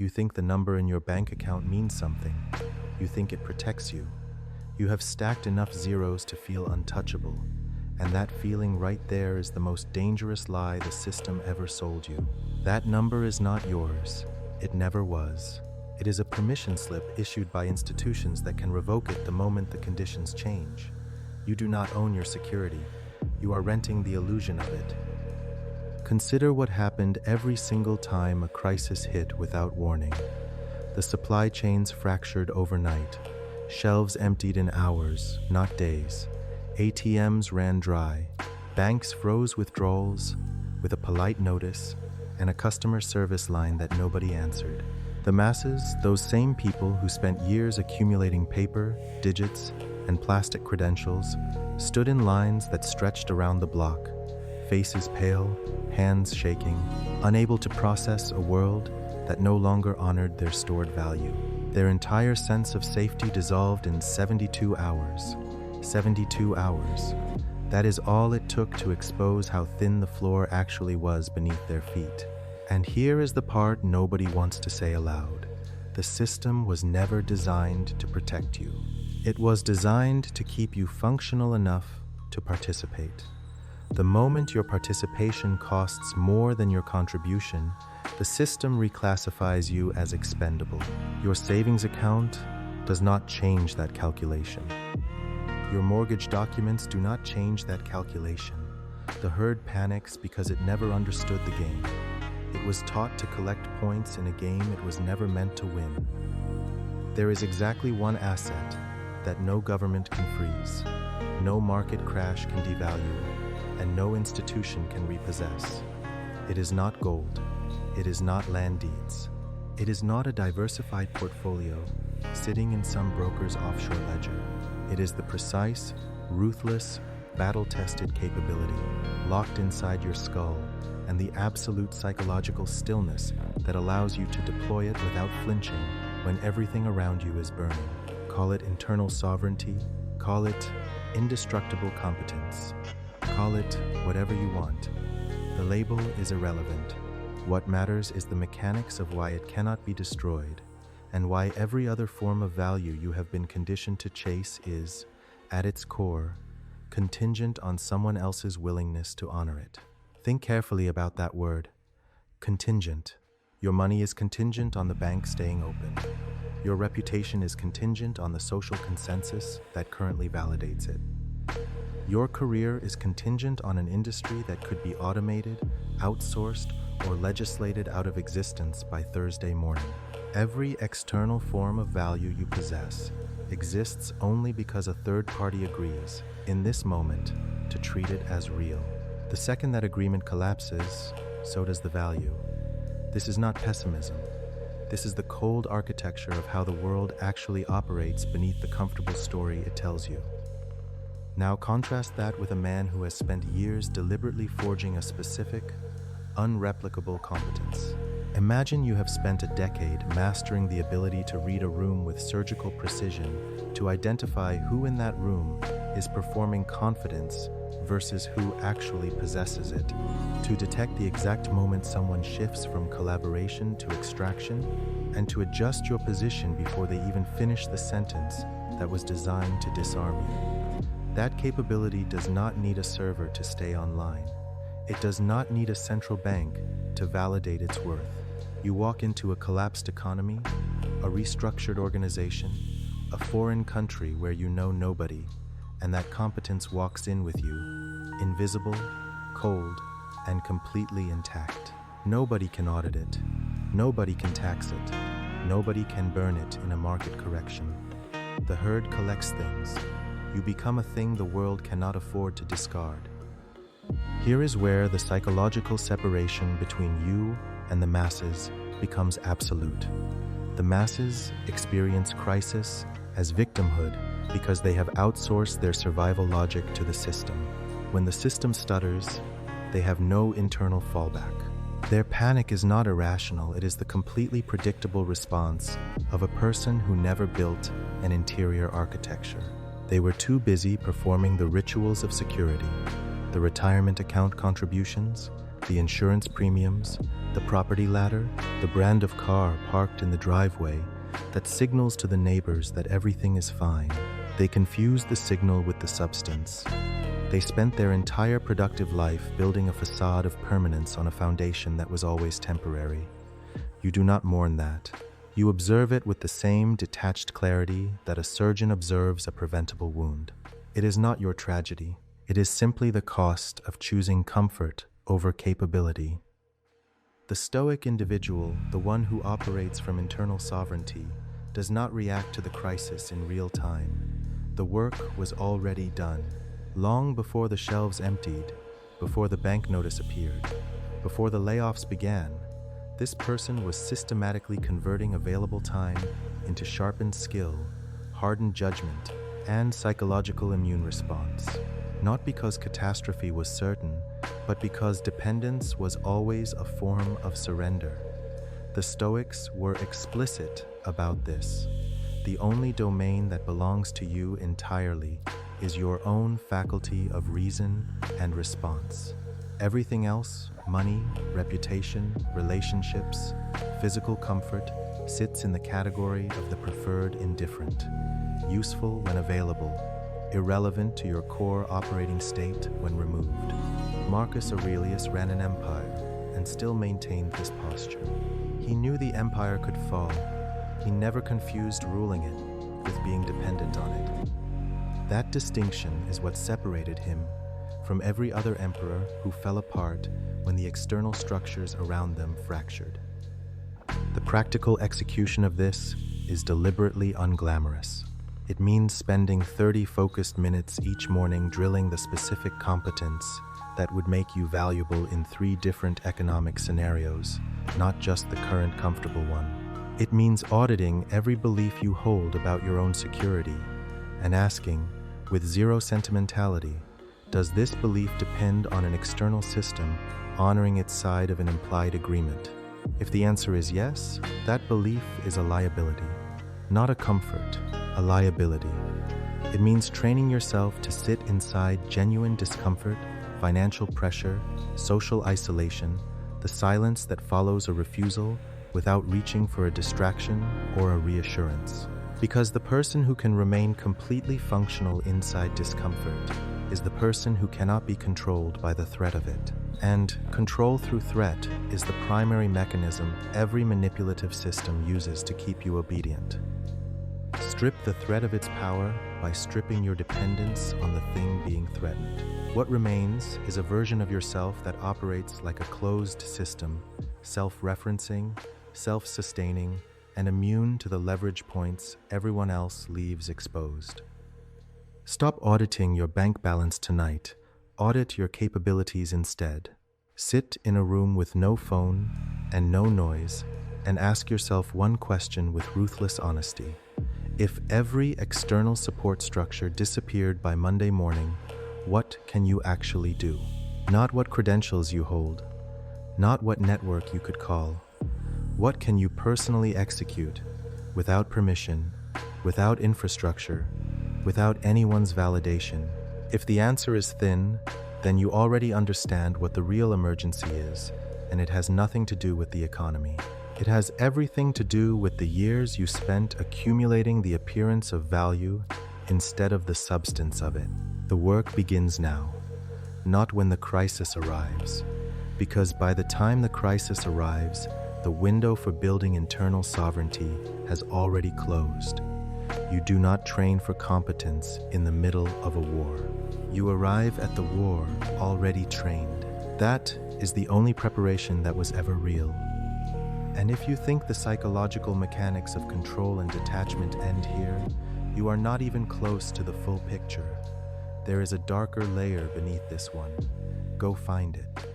You think the number in your bank account means something. You think it protects you. You have stacked enough zeros to feel untouchable, and that feeling right there is the most dangerous lie the system ever sold you. That number is not yours. It never was. It is a permission slip issued by institutions that can revoke it the moment the conditions change. You do not own your security. You are renting the illusion of it. Consider what happened every single time a crisis hit without warning. The supply chains fractured overnight. Shelves emptied in hours, not days. ATMs ran dry. Banks froze withdrawals with a polite notice and a customer service line that nobody answered. The masses, those same people who spent years accumulating paper, digits, and plastic credentials, stood in lines that stretched around the block, faces pale, hands shaking, unable to process a world that no longer honored their stored value. Their entire sense of safety dissolved in 72 hours. 72 hours. That is all it took to expose how thin the floor actually was beneath their feet. And here is the part nobody wants to say aloud. The system was never designed to protect you. It was designed to keep you functional enough to participate. The moment your participation costs more than your contribution, the system reclassifies you as expendable. Your savings account does not change that calculation. Your mortgage documents do not change that calculation. The herd panics because it never understood the game. It was taught to collect points in a game it was never meant to win. There is exactly one asset that no government can freeze, no market crash can devalue, and no institution can repossess. It is not gold. It is not land deeds. It is not a diversified portfolio sitting in some broker's offshore ledger. It is the precise, ruthless, battle-tested capability locked inside your skull and the absolute psychological stillness that allows you to deploy it without flinching when everything around you is burning. Call it internal sovereignty, call it indestructible competence, call it whatever you want. The label is irrelevant. What matters is the mechanics of why it cannot be destroyed, and why every other form of value you have been conditioned to chase is, at its core, contingent on someone else's willingness to honor it. Think carefully about that word, contingent. Your money is contingent on the bank staying open. Your reputation is contingent on the social consensus that currently validates it. Your career is contingent on an industry that could be automated, outsourced, or legislated out of existence by Thursday morning. Every external form of value you possess exists only because a third party agrees, in this moment, to treat it as real. The second that agreement collapses, so does the value. This is not pessimism. This is the cold architecture of how the world actually operates beneath the comfortable story it tells you. Now contrast that with a man who has spent years deliberately forging a specific, unreplicable competence. Imagine you have spent a decade mastering the ability to read a room with surgical precision to identify who in that room is performing confidence versus who actually possesses it, to detect the exact moment someone shifts from collaboration to extraction, and to adjust your position before they even finish the sentence that was designed to disarm you. That capability does not need a server to stay online. It does not need a central bank to validate its worth. You walk into a collapsed economy, a restructured organization, a foreign country where you know nobody, and that competence walks in with you, invisible, cold, and completely intact. Nobody can audit it. Nobody can tax it. Nobody can burn it in a market correction. The herd collects things. You become a thing the world cannot afford to discard. Here is where the psychological separation between you and the masses becomes absolute. The masses experience crisis as victimhood because they have outsourced their survival logic to the system. When the system stutters, they have no internal fallback. Their panic is not irrational, it is the completely predictable response of a person who never built an interior architecture. They were too busy performing the rituals of security, the retirement account contributions, the insurance premiums, the property ladder, the brand of car parked in the driveway that signals to the neighbors that everything is fine. They confuse the signal with the substance. They spent their entire productive life building a facade of permanence on a foundation that was always temporary. You do not mourn that. You observe it with the same detached clarity that a surgeon observes a preventable wound. It is not your tragedy. It is simply the cost of choosing comfort over capability. The Stoic individual, the one who operates from internal sovereignty, does not react to the crisis in real time. The work was already done, long before the shelves emptied, before the bank notice appeared, before the layoffs began. This person was systematically converting available time into sharpened skill, hardened judgment, and psychological immune response. Not because catastrophe was certain, but because dependence was always a form of surrender. The Stoics were explicit about this. The only domain that belongs to you entirely is your own faculty of reason and response. Everything else, money, reputation, relationships, physical comfort, sits in the category of the preferred indifferent, useful when available, irrelevant to your core operating state when removed. Marcus Aurelius ran an empire and still maintained this posture. He knew the empire could fall. He never confused ruling it with being dependent on it. That distinction is what separated him from every other emperor who fell apart when the external structures around them fractured. The practical execution of this is deliberately unglamorous. It means spending 30 focused minutes each morning drilling the specific competence that would make you valuable in 3 different economic scenarios, not just the current comfortable one. It means auditing every belief you hold about your own security and asking, with zero sentimentality, does this belief depend on an external system honoring its side of an implied agreement? If the answer is yes, that belief is a liability, not a comfort, a liability. It means training yourself to sit inside genuine discomfort, financial pressure, social isolation, the silence that follows a refusal without reaching for a distraction or a reassurance. Because the person who can remain completely functional inside discomfort is the person who cannot be controlled by the threat of it. And control through threat is the primary mechanism every manipulative system uses to keep you obedient. Strip the threat of its power by stripping your dependence on the thing being threatened. What remains is a version of yourself that operates like a closed system, self-referencing, self-sustaining, and immune to the leverage points everyone else leaves exposed. Stop auditing your bank balance tonight. Audit your capabilities instead. Sit in a room with no phone and no noise and ask yourself one question with ruthless honesty. If every external support structure disappeared by Monday morning, what can you actually do? Not what credentials you hold, not what network you could call. What can you personally execute without permission, without infrastructure, without anyone's validation? If the answer is thin, then you already understand what the real emergency is, and it has nothing to do with the economy. It has everything to do with the years you spent accumulating the appearance of value instead of the substance of it. The work begins now, not when the crisis arrives, because by the time the crisis arrives, the window for building internal sovereignty has already closed. You do not train for competence in the middle of a war. You arrive at the war already trained. That is the only preparation that was ever real. And if you think the psychological mechanics of control and detachment end here, you are not even close to the full picture. There is a darker layer beneath this one. Go find it.